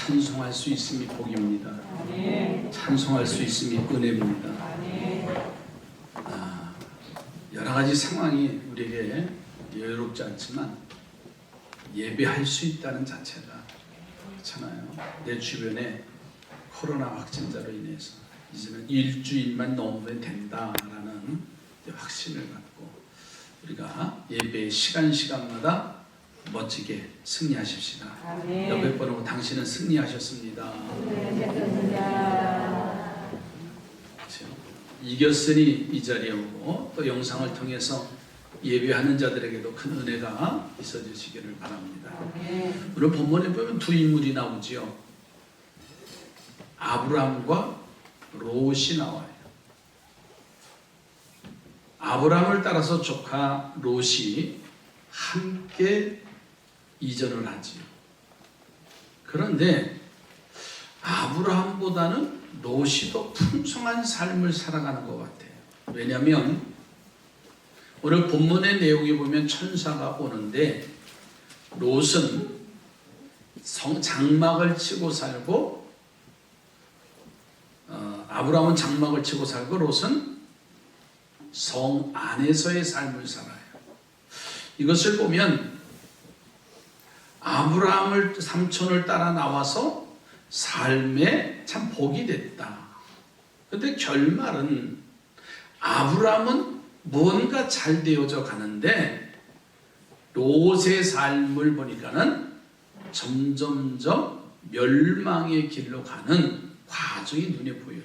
찬송할 수 있음이 복입니다. 찬송할 수 있음이 은혜입니다. 여러 가지 상황이 우리에게 여유롭지 않지만 예배할 수 있다는 자체가 그렇잖아요. 내 주변에 코로나 확진자로 인해서 이제는 일주일만 넘으면 된다라는 확신을 갖고 우리가 예배 시간마다 멋지게 승리하십시다. 옆에 번호 당신은 승리하셨습니다. 그렇죠? 이겼으니 이 자리에 오고 또 영상을 통해서 예배하는 자들에게도 큰 은혜가 있어 주시기를 바랍니다. 오늘 본문에 보면 두 인물이 나오지요. 아브라함과 롯이 나와요. 아브라함을 따라서 조카 롯이 함께 이전을 하지요. 그런데 아브라함보다는 롯이 더 풍성한 삶을 살아가는 것 같아요. 왜냐하면 오늘 본문의 내용에 보면 천사가 오는데 롯은 장막을 치고 살고 아브라함은 장막을 치고 살고 롯은 성 안에서의 삶을 살아요. 이것을 보면 아브라함을 삼촌을 따라 나와서 삶에 참 복이 됐다. 그런데 결말은 아브라함은 뭔가 잘 되어져 가는데 롯의 삶을 보니까는 점점점 멸망의 길로 가는 과정이 눈에 보여요.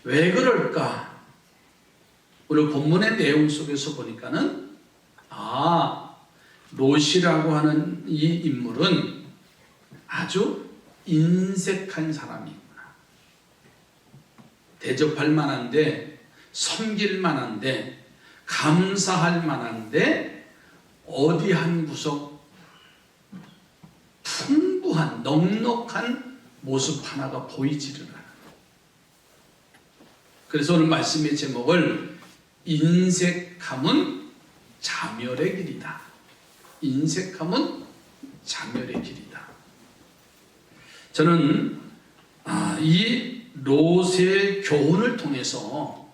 왜 그럴까? 오늘 본문의 내용 속에서 보니까는 롯이라고 하는 이 인물은 아주 인색한 사람이구나. 대접할 만한데, 섬길 만한데, 감사할 만한데 어디 한 구석 풍부한 넉넉한 모습 하나가 보이지를 않아요. 그래서 오늘 말씀의 제목을 인색함은 자멸의 길이다. 인색함은 자멸의 길이다. 저는 이 롯의 교훈을 통해서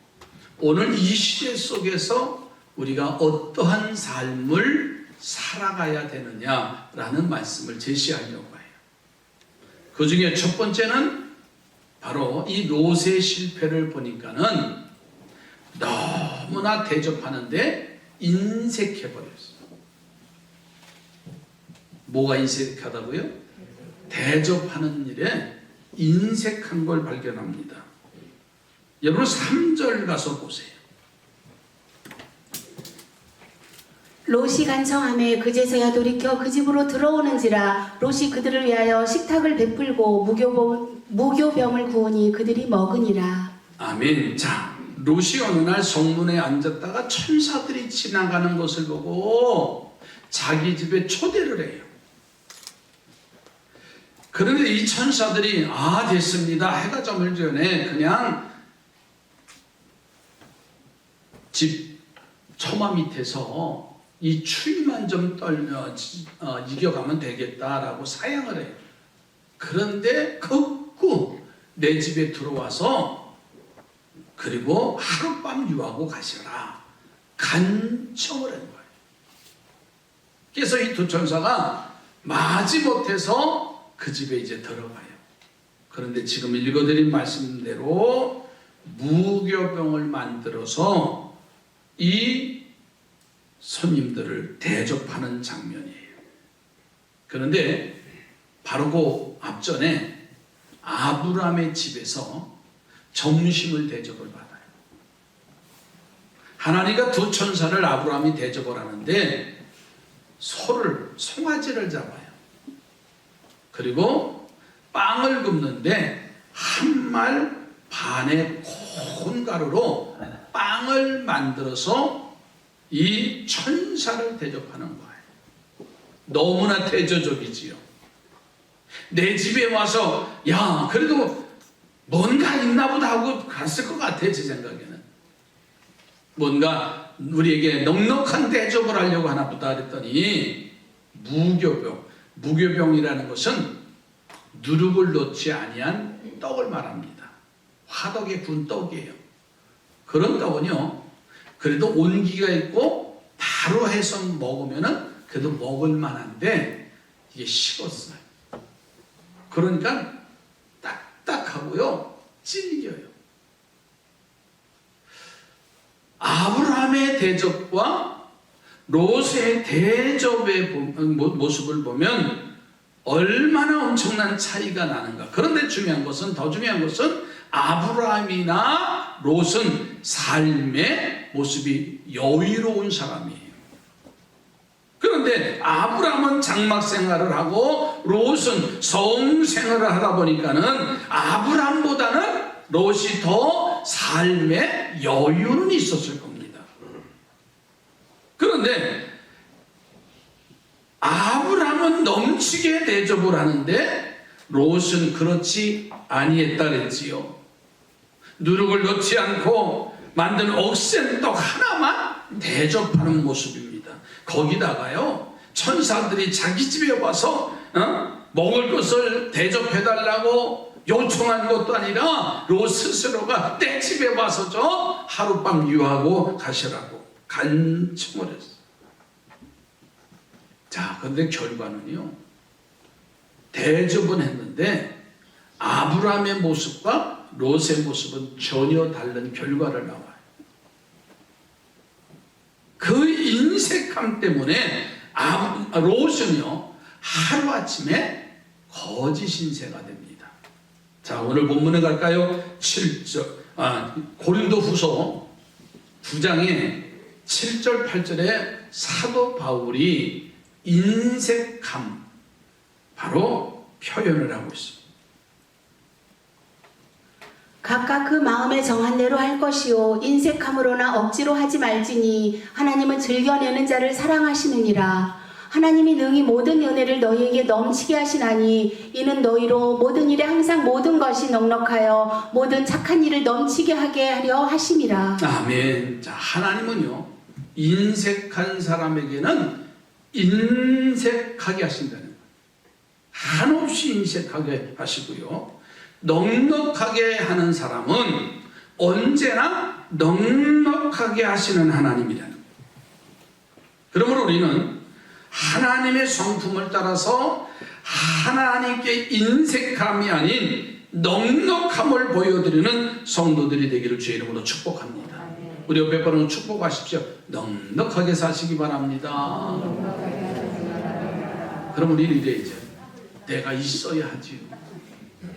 오늘 이 시대 속에서 우리가 어떠한 삶을 살아가야 되느냐라는 말씀을 제시하려고 해요. 그 중에 첫 번째는 바로 이 롯의 실패를 보니까는 너무나 대접하는데 인색해버렸어요. 뭐가 인색하다고요? 대접하는 일에 인색한 걸 발견합니다. 여러분 3절 가서 보세요. 롯이 간청하매 그제서야 돌이켜 그 집으로 들어오는지라 롯이 그들을 위하여 식탁을 베풀고 무교병을 구우니 그들이 먹으니라. 아멘. 자, 롯이 어느 날 성문에 앉았다가 천사들이 지나가는 것을 보고 자기 집에 초대를 해요. 그런데 이 천사들이 됐습니다. 해가 저물 전에 그냥 집 처마 밑에서 이 추위만 좀 떨며 이겨가면 되겠다라고 사양을 해요. 그런데 극구 내 집에 들어와서 그리고 하룻밤 유하고 가시라 간청을 한 거예요. 그래서 이 두 천사가 마지못해서 그 집에 이제 들어가요. 그런데 지금 읽어드린 말씀대로 무교병을 만들어서 이 손님들을 대접하는 장면이에요. 그런데 바로 그 앞전에 아브라함의 집에서 점심을 대접을 받아요. 하나님과 두 천사를 아브라함이 대접을 하는데 송아지를 잡아요. 그리고 빵을 굽는데 한 말 반의 고운 가루로 빵을 만들어서 이 천사를 대접하는 거예요. 너무나 대조적이지요. 내 집에 와서 그래도 뭔가 있나 보다 하고 갔을 것 같아. 제 생각에는 뭔가 우리에게 넉넉한 대접을 하려고 하나 보다 그랬더니 무교병이라는 것은 누룩을 넣지 아니한 떡을 말합니다. 화덕에 구운 떡이에요. 그런 떡은요, 그래도 온기가 있고 바로 해서 먹으면은 그래도 먹을 만한데 이게 식었어요. 그러니까 딱딱하고요, 질겨요. 아브라함의 대접과 롯의 대접의 모습을 보면 얼마나 엄청난 차이가 나는가. 그런데 더 중요한 것은 아브라함이나 롯은 삶의 모습이 여유로운 사람이에요. 그런데 아브라함은 장막 생활을 하고 롯은 성 생활을 하다 보니까는 아브라함보다는 롯이 더 삶의 여유는 있었을 겁니다. 그런데 아브라함은 넘치게 대접을 하는데 롯은 그렇지 아니했다 그랬지요. 누룩을 넣지 않고 만든 억센 떡 하나만 대접하는 모습입니다. 거기다가요, 천사들이 자기 집에 와서 먹을 것을 대접해달라고 요청한 것도 아니라 롯 스스로가 내 집에 와서 저 하룻밤 유하고 가시라고 간청을 했어요. 자, 그런데 결과는요, 대접은 했는데 아브라함의 모습과 롯의 모습은 전혀 다른 결과를 나와요. 그 인색함 때문에 롯은요, 하루아침에 거짓 인세가 됩니다. 자, 오늘 본문에 갈까요? 7절, 고린도후서 9장의 7절 8절에 사도 바울이 인색함 바로 표현을 하고 있습니다. 각각 그 마음에 정한 대로 할 것이요 인색함으로나 억지로 하지 말지니 하나님은 즐겨내는 자를 사랑하시느니라. 하나님이 능히 모든 은혜를 너희에게 넘치게 하시나니 이는 너희로 모든 일에 항상 모든 것이 넉넉하여 모든 착한 일을 넘치게 하게 하려 하심이라. 아멘. 자, 하나님은요, 인색한 사람에게는 인색하게 하신다는 거예요. 한없이 인색하게 하시고요, 넉넉하게 하는 사람은 언제나 넉넉하게 하시는 하나님이라는 거예요. 그러므로 우리는 하나님의 성품을 따라서 하나님께 인색함이 아닌 넉넉함을 보여드리는 성도들이 되기를 주의 이름으로 축복합니다. 우리 옆에 분은 축복하십시오. 넉넉하게 사시기 바랍니다. 그럼 우리는 이래야죠. 내가 있어야 하지요.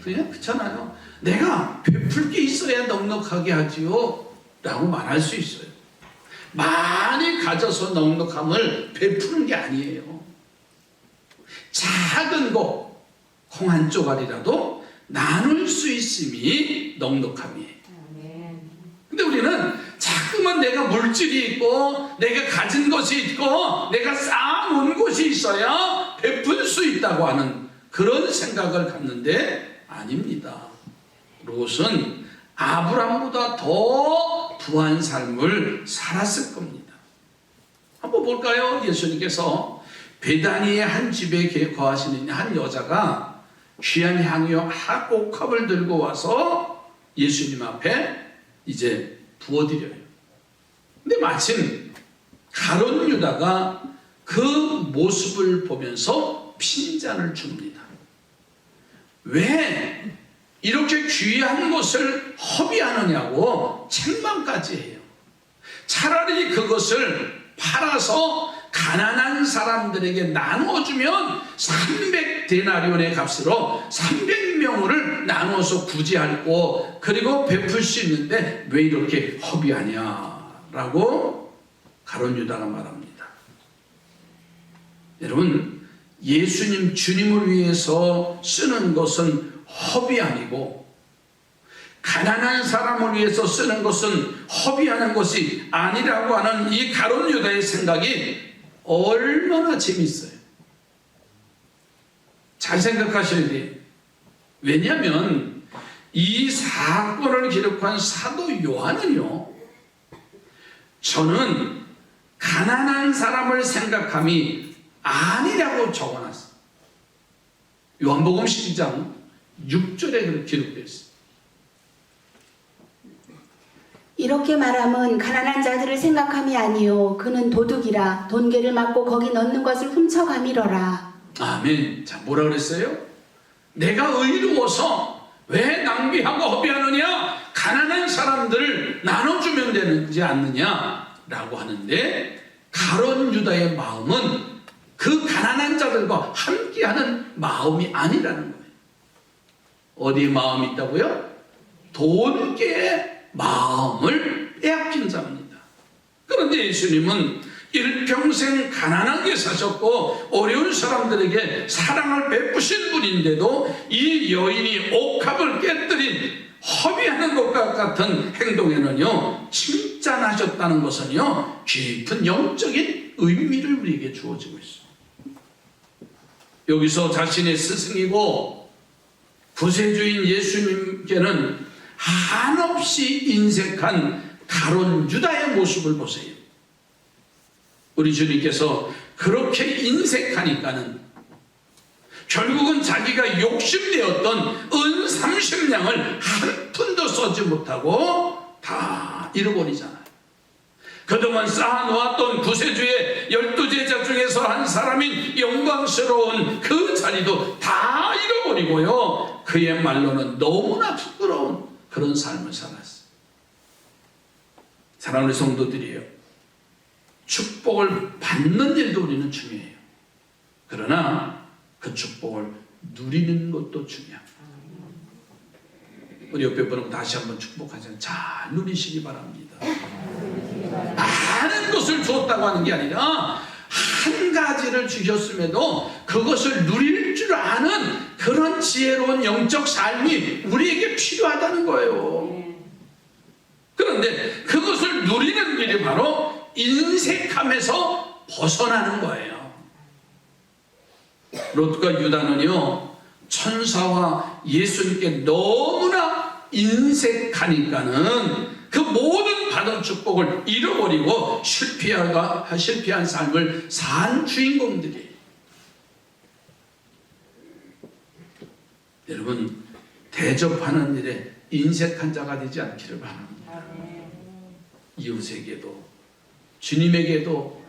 그렇잖아요. 내가 베풀 게 있어야 넉넉하게 하지요 라고 말할 수 있어요. 많이 가져서 넉넉함을 베푸는 게 아니에요. 작은 거, 콩 한 조각이라도 나눌 수 있음이 넉넉함이에요. 근데 우리는 자꾸만 내가 물질이 있고 내가 가진 것이 있고 내가 쌓아놓은 곳이 있어야 베풀 수 있다고 하는 그런 생각을 갖는데 아닙니다. 롯은 아브람보다 더 부한 삶을 살았을 겁니다. 한번 볼까요? 예수님께서 베다니의 한 집에 거하시는 한 여자가 귀한 향유 옥합을 들고 와서 예수님 앞에 이제 부어드려요. 근데 마침 가룟 유다가 그 모습을 보면서 핀잔을 줍니다. 왜 이렇게 귀한 것을 허비하느냐고 책망까지 해요. 차라리 그것을 팔아서 가난한 사람들에게 나눠주면 300데나리온의 값으로 300명을 나눠서 구제하고 그리고 베풀 수 있는데 왜 이렇게 허비하냐라고 가룟 유다가 말합니다. 여러분, 예수님 주님을 위해서 쓰는 것은 허비 아니고 가난한 사람을 위해서 쓰는 것은 허비하는 것이 아니라고 하는 이 가룟 유다의 생각이 얼마나 재밌어요. 잘 생각하셔야 돼요. 왜냐하면 이 사건을 기록한 사도 요한은요, 저는 가난한 사람을 생각함이 아니라고 적어놨어요. 요한복음 12장 6절에 그렇게 기록되어 있습니다. 이렇게 말함은 가난한 자들을 생각함이 아니요 그는 도둑이라 돈괴를 맞고 거기 넣는 것을 훔쳐가미러라. 아멘. 자, 뭐라 그랬어요? 내가 의로워서 왜 낭비하고 허비하느냐? 가난한 사람들을 나눠주면 되지 않느냐? 라고 하는데, 가룟 유다의 마음은 그 가난한 자들과 함께하는 마음이 아니라는 거예요. 어디에 마음이 있다고요? 돈계의 마음을 빼앗긴 자입니다. 그런데 예수님은 일평생 가난하게 사셨고 어려운 사람들에게 사랑을 베푸신 분인데도 이 여인이 옥합을 깨뜨린 허비하는 것과 같은 행동에는요, 칭찬하셨다는 것은요, 깊은 영적인 의미를 우리에게 주어지고 있습니다. 여기서 자신의 스승이고 구세주인 예수님께는 한없이 인색한 가룟 유다의 모습을 보세요. 우리 주님께서 그렇게 인색하니까는 결국은 자기가 욕심내었던 은 30냥을 한 푼도 써지 못하고 다 잃어버리잖아요. 그동안 쌓아놓았던 구세주의 12제자 중에서 한 사람인 영광스러운 그 자리도 다 잃어버리고요, 그의 말로는 너무나 부끄러운 그런 삶을 살았어요. 사랑하는 성도들이에요, 축복을 받는 일도 우리는 중요해요. 그러나 그 축복을 누리는 것도 중요합니다. 우리 옆에 분하고 다시 한번 축복하세요. 잘 누리시기 바랍니다. 많은 것을 주었다고 하는 게 아니라 한 가지를 주셨음에도 그것을 누릴 줄 아는 그런 지혜로운 영적 삶이 우리에게 필요하다는 거예요. 그런데 그것을 누리는 길이 바로 인색함에서 벗어나는 거예요. 롯과 유다는요, 천사와 예수님께 너무나 인색하니까는 그 모든 받은 축복을 잃어버리고 실패한 삶을 산 주인공들이에요. 여러분, 대접하는 일에 인색한 자가 되지 않기를 바랍니다. 이웃에게도 주님에게도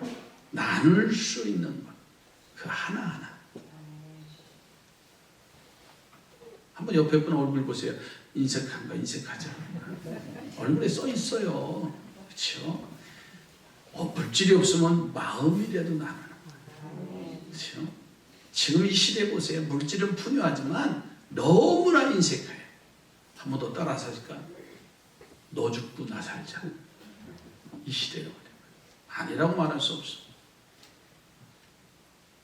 나눌 수 있는 것, 그 하나하나. 한번 옆에 분 얼굴 보세요. 인색한가 인색하지 않은가. 얼굴에 써 있어요. 그렇죠? 물질이 없으면 마음이라도 나누는 거예요. 그렇죠? 지금 이 시대 보세요. 물질은 풍요하지만 너무나 인색해요. 한 번 더 따라 사실까? 너 죽고 나 살자. 이 시대가 아니라고 말할 수 없어.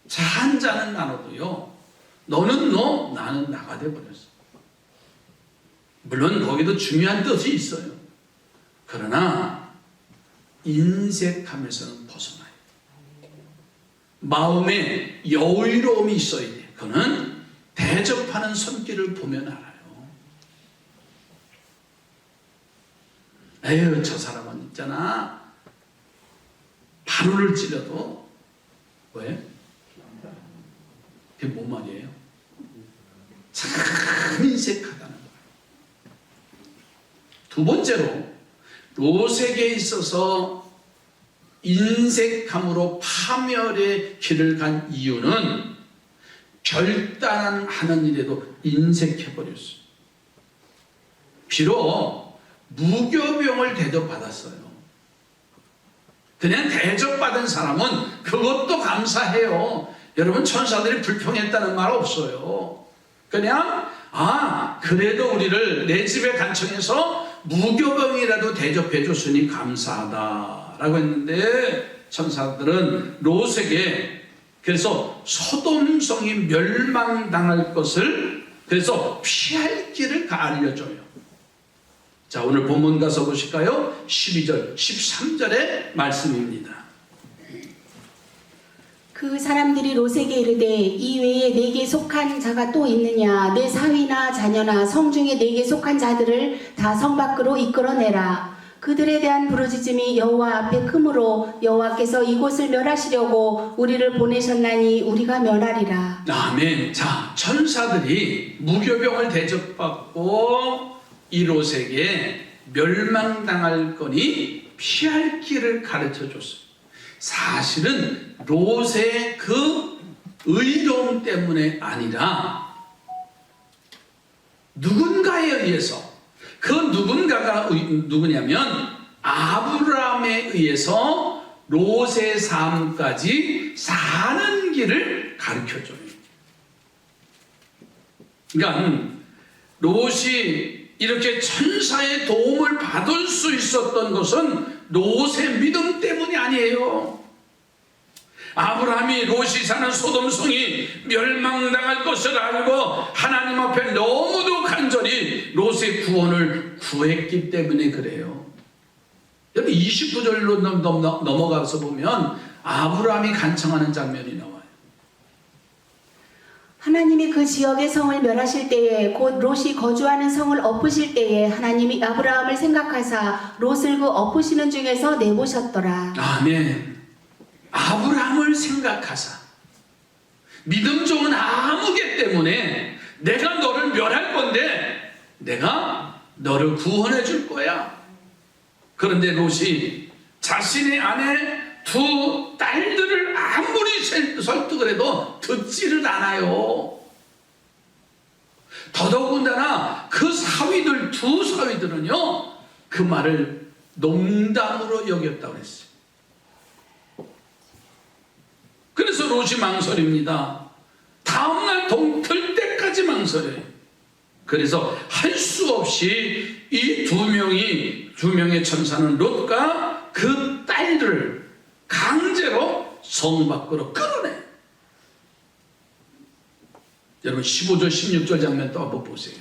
자, 한 잔은 나눠도요, 너는 너, 나는 나가 돼버렸어. 물론 거기도 중요한 뜻이 있어요. 그러나 인색함에서는 벗어나요. 마음에 여유로움이 있어야 돼요. 그는 대접하는 손길을 보면 알아요. 에휴, 저 사람은 있잖아, 바로를 찌려도 왜? 그게 뭔 말이에요? 참 인색하다는 거예요. 두 번째로, 롯에게 있어서 인색함으로 파멸의 길을 간 이유는 결단하는 일에도 인색해버렸어요. 비록 무교병을 대접받았어요. 그냥 대접받은 사람은 그것도 감사해요. 여러분, 천사들이 불평했다는 말 없어요. 그냥 그래도 우리를 내 집에 간청해서 무교병이라도 대접해 줬으니 감사하다라고 했는데, 천사들은 롯에게 그래서 소돔성이 멸망당할 것을 그래서 피할 길을 알려줘요. 자, 오늘 본문 가서 보실까요? 12절, 13절의 말씀입니다. 그 사람들이 롯에게 이르되 이 외에 내게 속한 자가 또 있느냐? 내 사위나 자녀나 성중에 내게 속한 자들을 다 성 밖으로 이끌어내라. 그들에 대한 부르짖음이 여호와 앞에 크므로 여호와께서 이곳을 멸하시려고 우리를 보내셨나니 우리가 멸하리라. 아멘. 자, 천사들이 무교병을 대접받고 이 롯에게 멸망당할 거니 피할 길을 가르쳐 줬어요. 사실은 롯의 그 의로움 때문에 아니라 누군가에 의해서, 그 누군가가 누구냐면 아브라함에 의해서 롯의 삶까지 사는 길을 가르쳐줘요. 그러니까 롯이 이렇게 천사의 도움을 받을 수 있었던 것은 롯의 믿음 때문이 아니에요. 아브라함이 롯이 사는 소돔성이 멸망당할 것을 알고 하나님 앞에 너무도 간절히 롯의 구원을 구했기 때문에 그래요. 여러분 29절로 넘어가서 보면 아브라함이 간청하는 장면이 나와요. 하나님이 그 지역의 성을 멸하실 때에 곧 롯이 거주하는 성을 엎으실 때에 하나님이 아브라함을 생각하사 롯을 그 엎으시는 중에서 내보셨더라. 아멘. 아브라함을 생각하사 믿음 좋은 아무개 때문에 내가 너를 멸할 건데 내가 너를 구원해 줄 거야. 그런데 롯이 자신의 아내 두 딸들을 아무리 설득을 해도 듣지를 않아요. 더더군다나 그 사위들, 두 사위들은요 그 말을 농담으로 여겼다고 했어요. 그래서 롯이 망설입니다. 다음날 동틀 때까지 망설여요. 그래서 할 수 없이 이 두 명의 천사는 롯과 그 딸들을 강제로 성 밖으로 끌어내요. 여러분 15절 16절 장면 또 한번 보세요.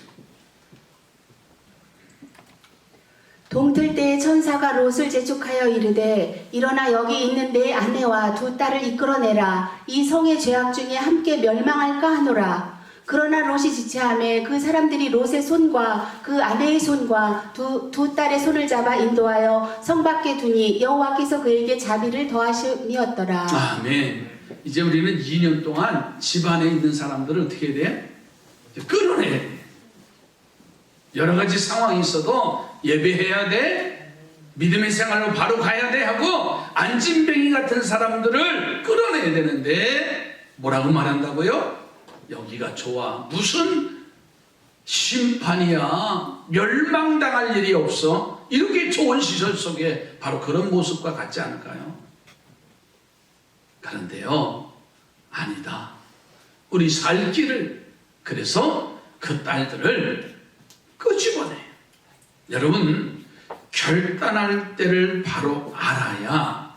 동틀 때에 천사가 롯을 재촉하여 이르되 일어나 여기 있는 내 아내와 두 딸을 이끌어내라. 이 성의 죄악 중에 함께 멸망할까 하노라. 그러나 롯이 지체하매 그 사람들이 롯의 손과 그 아내의 손과 두 딸의 손을 잡아 인도하여 성 밖에 두니 여호와께서 그에게 자비를 더하심이었더라. 아멘. 이제 우리는 2년 동안 집안에 있는 사람들을 어떻게 해야 돼? 끌어내야 돼. 여러 가지 상황이 있어도 예배해야 돼, 믿음의 생활로 바로 가야 돼 하고 안진뱅이 같은 사람들을 끌어내야 되는데 뭐라고 말한다고요? 여기가 좋아. 무슨 심판이야. 멸망당할 일이 없어. 이렇게 좋은 시설 속에 바로 그런 모습과 같지 않을까요? 그런데요, 아니다. 우리 살 길을, 그래서 그 딸들을 끄집어내요. 여러분, 결단할 때를 바로 알아야,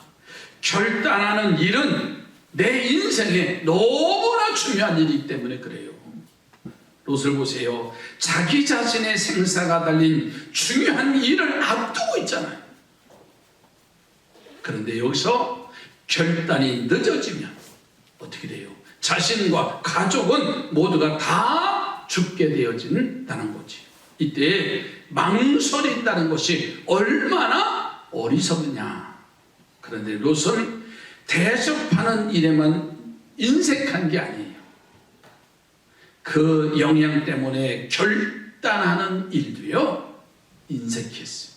결단하는 일은 내 인생에 너무나 중요한 일이기 때문에 그래요. 롯을 보세요. 자기 자신의 생사가 달린 중요한 일을 앞두고 있잖아요. 그런데 여기서 결단이 늦어지면 어떻게 돼요? 자신과 가족은 모두가 다 죽게 되어진다는 거지. 이때 망설인다는 것이 얼마나 어리석느냐. 그런데 롯은 대접하는 일에만 인색한 게 아니에요. 그 영향 때문에 결단하는 일도요 인색했어요.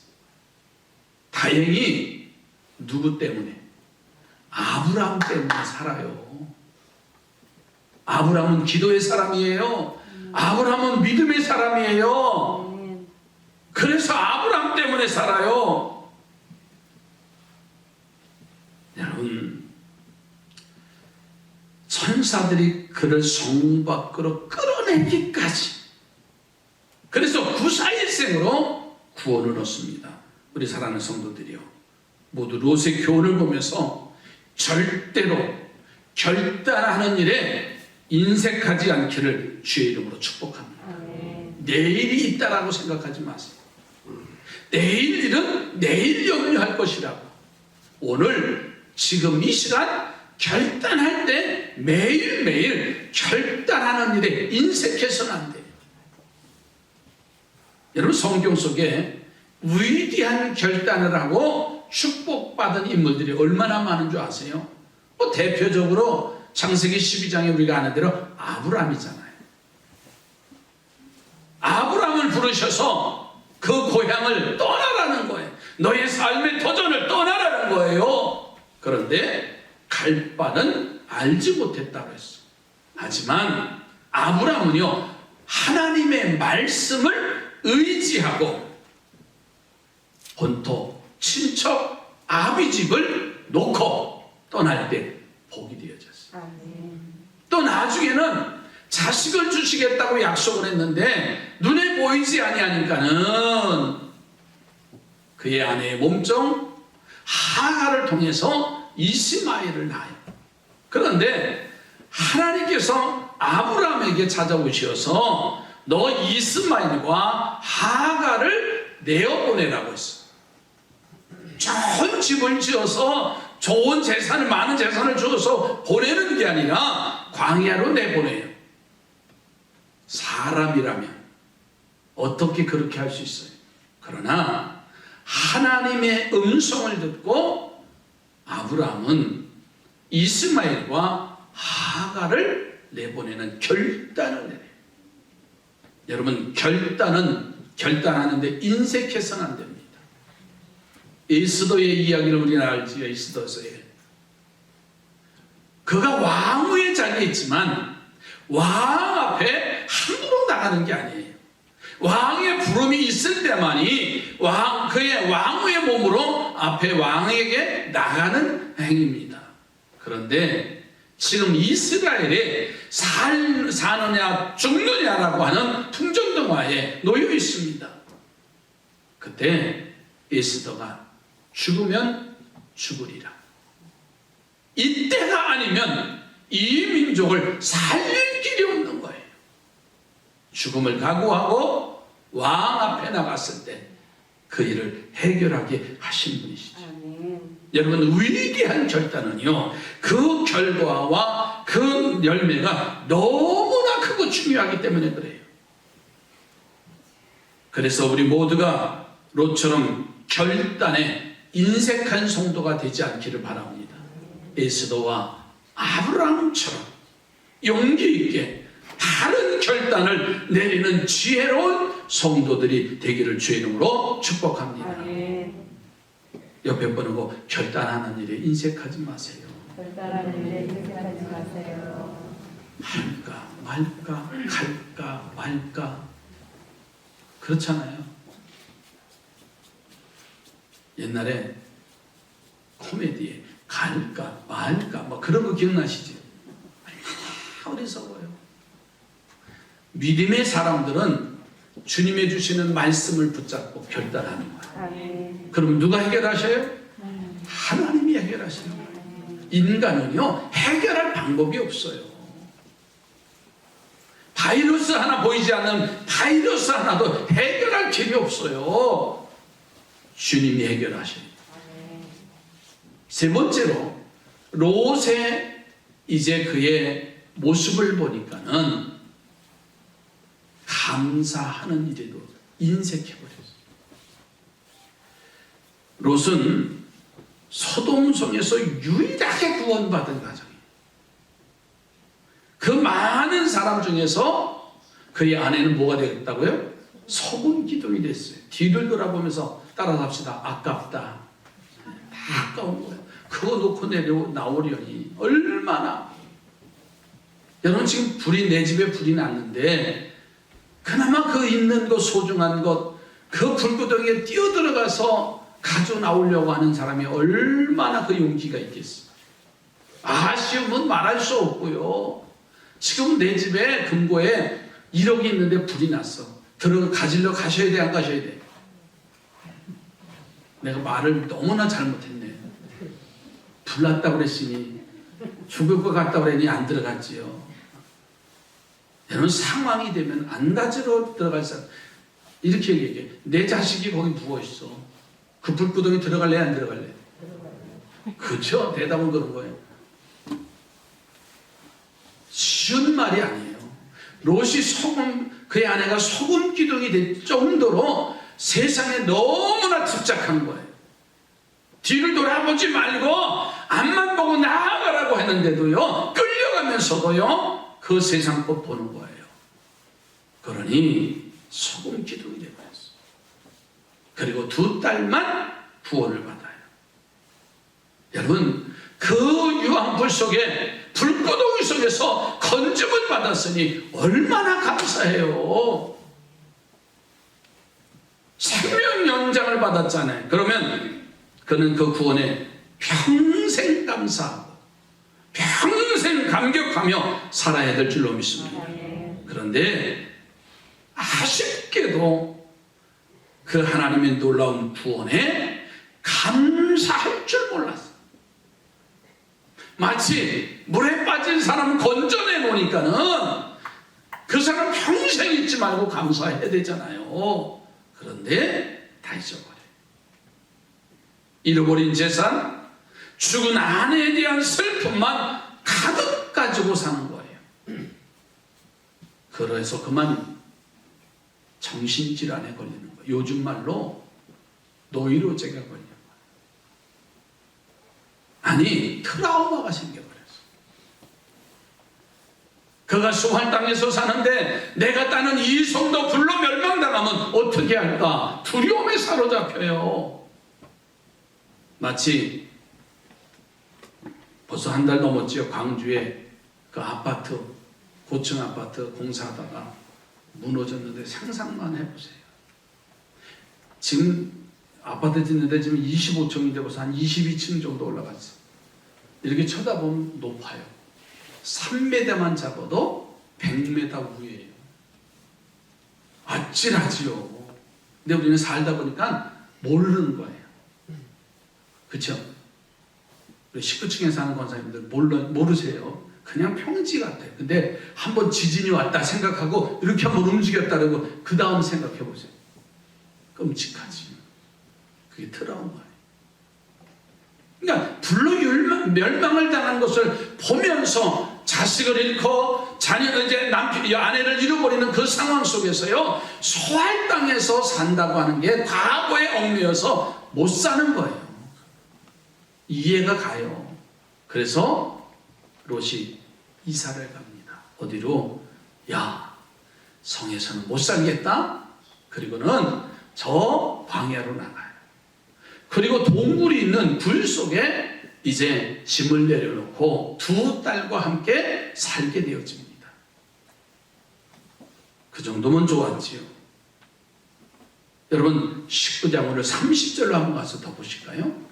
다행히 누구 때문에? 아브라함 때문에 살아요. 아브라함은 기도의 사람이에요. 아브라함은 믿음의 사람이에요. 그래서 아브라함 때문에 살아요. 여러분, 천사들이 그를 성 밖으로 끌어내기까지, 그래서 구사일생으로 구원을 얻습니다. 우리 사랑하는 성도들이요, 모두 롯의 교훈을 보면서 절대로 결단하는 일에 인색하지 않기를 주의 이름으로 축복합니다. 내일이 있다라고 생각하지 마세요. 내일 일은 내일 염려할 것이라고. 오늘 지금 이 시간 결단할 때 매일매일 결단하는 일에 인색해서는 안 돼요. 여러분, 성경 속에 위대한 결단을 하고 축복받은 인물들이 얼마나 많은 줄 아세요? 뭐 대표적으로 창세기 12장에 우리가 아는 대로 아브라함이잖아요. 아브라함을 부르셔서 그 고향을 떠나라는 거예요. 너의 삶의 도전을 떠나라는 거예요. 그런데 갈 바는 알지 못했다고 했어. 하지만 아브라함은요, 하나님의 말씀을 의지하고 본토, 친척, 아비 집을 놓고 떠날 때 복이 되어졌어요. 또 나중에는 자식을 주시겠다고 약속을 했는데 눈에 보이지 아니하니까는 그의 아내의 몸종 하가를 통해서 이스마엘을 낳아요. 그런데 하나님께서 아브라함에게 찾아오셔서 너 이스마엘과 하가를 내어보내라고 했어. 좋은 집을 지어서 좋은 재산을, 많은 재산을 주어서 보내는 게 아니라 광야로 내보내요. 사람이라면 어떻게 그렇게 할 수 있어요? 그러나 하나님의 음성을 듣고 아브라함은 이스마엘과 하가를 내보내는 결단을 내려요. 여러분, 결단하는데 인색해서는 안 됩니다. 에스더의 이야기를 우리는 알지요. 에스더서에 그가 왕후의 자리에 있지만 왕 앞에 함부로 나가는 게 아니에요. 왕의 부름이 있을 때만이 그의 왕후의 몸으로 앞에 왕에게 나가는 행위입니다. 그런데 지금 이스라엘에 사느냐 죽느냐라고 하는 풍전등화에 놓여 있습니다. 그때 에스더가 죽으면 죽으리라. 이때가 아니면 이 민족을 살릴 길이 없는 거예요. 죽음을 각오하고 왕 앞에 나갔을 때 그 일을 해결하게 하신 분이시죠. 여러분, 위대한 결단은요, 그 결과와 그 열매가 너무나 크고 중요하기 때문에 그래요. 그래서 우리 모두가 롯처럼 결단에 인색한 성도가 되지 않기를 바랍니다. 에스더와 아브라함처럼 용기 있게 바른 결단을 내리는 지혜로운 성도들이 되기를 주의 이름으로 축복합니다. 옆에 보고 결단하는 일에 인색하지 마세요. 결단하는 일에 인색하지 마세요. 할까 말까, 갈까 말까, 그렇잖아요. 옛날에 코미디에 갈까 말까 뭐 그런 거 기억나시죠? 어리석어요. 믿음의 사람들은 주님의 주시는 말씀을 붙잡고 결단하는 거예요. 그럼 누가 해결하셔요? 하나님이 해결하시는 거예요. 인간은요, 해결할 방법이 없어요. 바이러스 하나 보이지 않는 바이러스 하나도 해결할 길이 없어요. 주님이 해결하셔요. 세 번째로, 롯의 이제 그의 모습을 보니까는 감사하는 일에도 인색해버렸어요. 롯은 소돔성에서 유일하게 구원받은 가정이에요. 그 많은 사람 중에서 그의 아내는 뭐가 되겠다고요? 소금 기둥이 됐어요. 뒤를 돌아보면서 따라갑시다. 아깝다. 다 아까운 거예요. 그거 놓고 나오려니 얼마나. 여러분, 지금 내 집에 불이 났는데 그나마 그 있는 것, 소중한 것, 그 불구덩이에 뛰어들어가서 가져 나오려고 하는 사람이 얼마나 그 용기가 있겠어. 아쉬움은 말할 수 없고요. 지금 내 집에 금고에 1억이 있는데 불이 났어. 가지러 가셔야 돼, 안 가셔야 돼? 내가 말을 너무나 잘못했네. 불 났다고 그랬으니 죽을 것 같다고 그랬니 안 들어갔지요. 여러분, 상황이 되면 안 가지러 들어갈 사람, 이렇게 얘기해. 내 자식이 거기 누워있어. 그 불구덩이 들어갈래, 안 들어갈래? 그렇죠? 대답은 그런 거예요. 쉬운 말이 아니에요. 롯이 그의 아내가 소금 기둥이 될 정도로 세상에 너무나 집착한 거예요. 뒤를 돌아보지 말고 앞만 보고 나아가라고 했는데도요, 끌려가면서도요 그 세상 것 보는 거예요. 그러니 소금 기둥이 되어버렸어요. 그리고 2달만 구원을 받아요. 여러분, 그 유황불 속에, 불구덩이 속에서 건짐을 받았으니 얼마나 감사해요. 생명 연장을 받았잖아요. 그러면 그는 그 구원에 평생 감사하고 평생 감격하며 살아야 될 줄로 믿습니다. 그런데 아쉽게도 그 하나님의 놀라운 구원에 감사할 줄 몰랐어요. 마치 물에 빠진 사람 건져내 놓으니까는 그 사람 평생 잊지 말고 감사해야 되잖아요. 그런데 다 잊어버려요. 잃어버린 재산, 죽은 아내에 대한 슬픔만 가득 가지고 사는 거예요. 그래서 그만 정신질환에 걸리는 거예요. 요즘 말로 노이로제가 걸려요. 아니, 트라우마가 생겨버렸어. 그가 수할 땅에서 사는데 내가 따는 이 성도 불로 멸망당하면 어떻게 할까? 두려움에 사로잡혀요. 마치 벌써 한 달 넘었지요. 광주에 그 아파트, 고층 아파트 공사하다가 무너졌는데 상상만 해보세요. 지금 아파트 짓는데 지금 25층인데 벌써 한 22층 정도 올라갔어. 이렇게 쳐다보면 높아요. 3m만 잡아도 100m 위에요. 아찔하지요. 근데 우리는 살다 보니까 모르는 거예요. 그렇죠? 우리 19층에 사는 권사님들 모르세요. 그냥 평지 같아요. 근데 한번 지진이 왔다 생각하고 이렇게 한번 움직였다 그러고 그 다음 생각해 보세요. 끔찍하지. 그게 트라우마예요. 그러니까 불로 멸망을 당한 것을 보면서 자식을 잃고 이제 아내를 잃어버리는 그 상황 속에서요, 소할 땅에서 산다고 하는 게 과거의 얽매여서 못 사는 거예요. 이해가 가요. 그래서 롯이 이사를 갑니다. 어디로? 야, 성에서는 못 살겠다. 그리고는 저 광야로 나가요. 그리고 동굴이 있는 굴 속에 이제 짐을 내려놓고 2딸과 함께 살게 되어집니다. 그 정도면 좋았지요. 여러분, 19장 오늘 30절로 한번 가서 더 보실까요?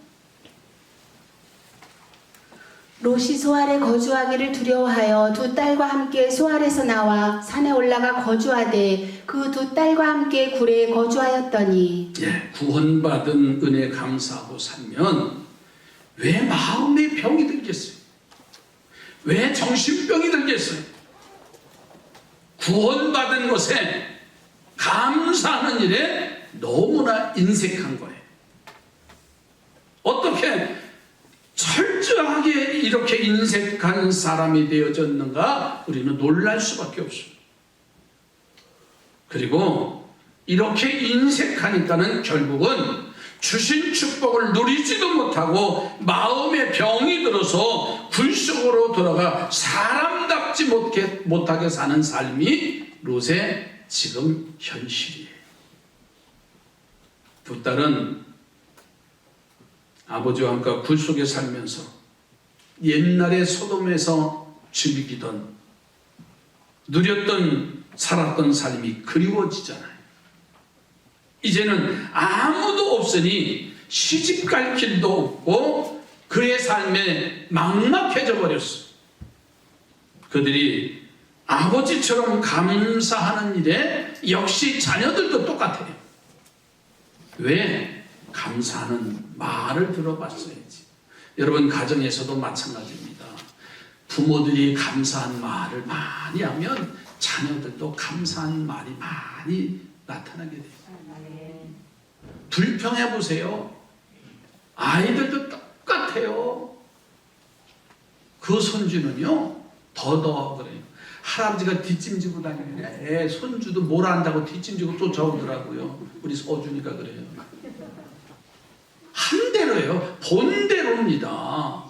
롯이 소알에 거주하기를 두려워하여 2딸과 함께 소알에서 나와 산에 올라가 거주하되 그 2딸과 함께 굴에 거주하였더니. 예, 구원받은 은혜 감사하고 살면 왜 마음의 병이 들겠어요? 왜 정신병이 들겠어요? 구원받은 것에 감사하는 일에 너무나 인색한 거예요. 어떻게 철저하게 이렇게 인색한 사람이 되어졌는가? 우리는 놀랄 수밖에 없습니다. 그리고 이렇게 인색하니까는 결국은 주신 축복을 누리지도 못하고 마음의 병이 들어서 굴 속으로 들어가 사람답지 못하게 사는 삶이 롯의 지금 현실이에요. 2딸은 아버지와 함께 굴 속에 살면서 옛날에 소돔에서 즐기던 누렸던 살았던 삶이 그리워지잖아요. 이제는 아무도 없으니 시집갈 길도 없고 그의 삶에 막막해져 버렸어. 그들이 아버지처럼 감사하는 일에 역시 자녀들도 똑같아요. 왜? 감사하는 말을 들어봤어야지. 여러분, 가정에서도 마찬가지입니다. 부모들이 감사한 말을 많이 하면 자녀들도 감사한 말이 많이 나타나게 돼요. 불평해 보세요. 아이들도 똑같아요. 그 손주는요, 더더 그래요. 할아버지가 뒷짐지고 다니냐. 애 손주도 뭐라 한다고 뒷짐지고 쫓아오더라고요. 우리 서준이가 그래요. 한 대로예요. 본대로입니다.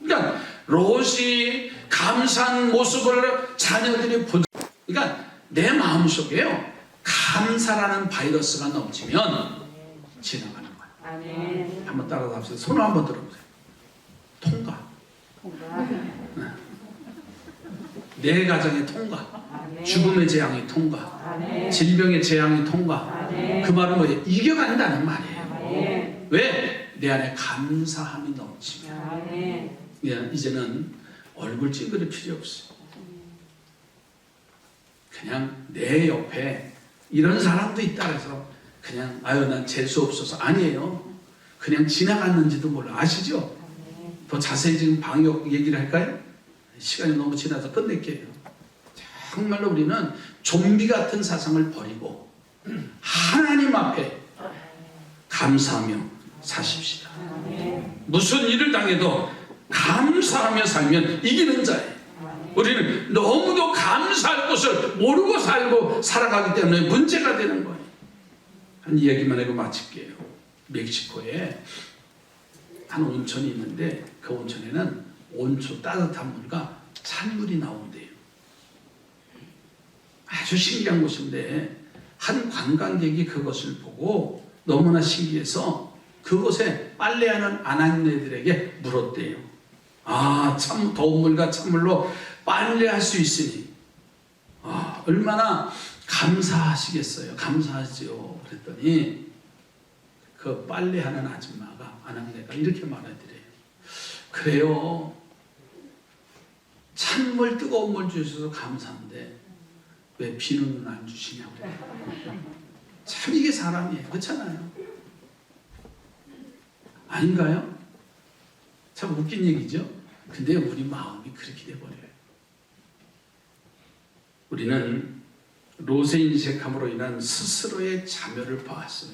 그러니까 롯이 감사한 모습을 자녀들이 본. 그러니까 내 마음속에요. 감사라는 바이러스가 넘치면 지나가는 거예요. 아멘. 한번 따라서 합시다. 손을 한번 들어보세요. 통과. 내 가정의 통과. 아멘. 죽음의 재앙이 통과. 아멘. 질병의 재앙이 통과. 아멘. 그 말은 뭐예요? 이겨간다는 말이에요. 아멘. 왜? 내 안에 감사함이 넘치면. 아멘. 이제는 얼굴 찡그릴 필요 없어요. 그냥 내 옆에 이런 사람도 있다 해서 그냥 아유 난 재수 없어서 아니에요. 그냥 지나갔는지도 몰라. 아시죠? 더 자세히 지금 방역 얘기를 할까요? 시간이 너무 지나서 끝낼게요. 정말로 우리는 좀비 같은 사상을 버리고 하나님 앞에 감사하며 사십시다. 무슨 일을 당해도 감사하며 살면 이기는 자예요. 우리는 너무도 감사할 것을 모르고 살고 살아가기 때문에 문제가 되는 거예요. 한 이야기만 하고 마칠게요. 멕시코에 한 온천이 있는데 그 온천에는 온초 따뜻한 물과 찬물이 나온대요. 아주 신기한 곳인데 한 관광객이 그것을 보고 너무나 신기해서 그곳에 빨래하는 아낙네들에게 물었대요. 아, 참 더운 물과 찬물로 빨래할 수 있으니 얼마나 감사하시겠어요. 감사하지요. 그랬더니 그 빨래하는 아줌마가 아낙네가 이렇게 말하더래요. 그래요. 찬물 뜨거운 물 주셔서 감사한데 왜 비누는 안 주시냐고 그래요. 참 이게 사람이에요. 그렇잖아요. 아닌가요? 참 웃긴 얘기죠. 근데 우리 마음이 그렇게 돼버려요. 우리는 롯의 인색함으로 인한 스스로의 자멸을 보았어요.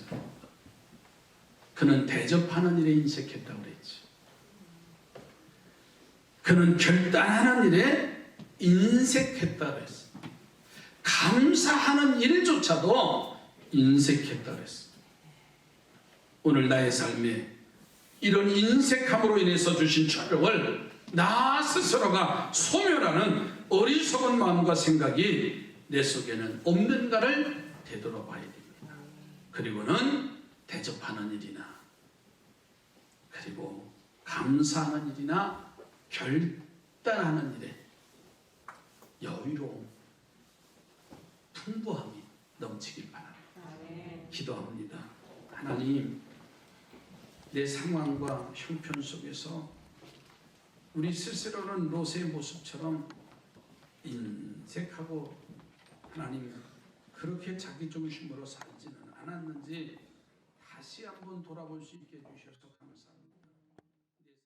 그는 대접하는 일에 인색했다고 그랬죠. 그는 결단하는 일에 인색했다고 그랬어요. 감사하는 일조차도 인색했다고 그랬어요. 오늘 나의 삶에 이런 인색함으로 인해서 주신 촬영을 나 스스로가 소멸하는 어리석은 마음과 생각이 내 속에는 없는가를 되돌아봐야 됩니다. 그리고는 대접하는 일이나 그리고 감사하는 일이나 결단하는 일에 여유로움, 풍부함이 넘치길 바랍니다. 기도합니다. 하나님, 내 상황과 형편 속에서 우리 스스로는 롯의 모습처럼 인색하고 하나님 그렇게 자기 중심으로 살지는 않았는지 다시 한번 돌아볼 수 있게 해주셔서 감사합니다.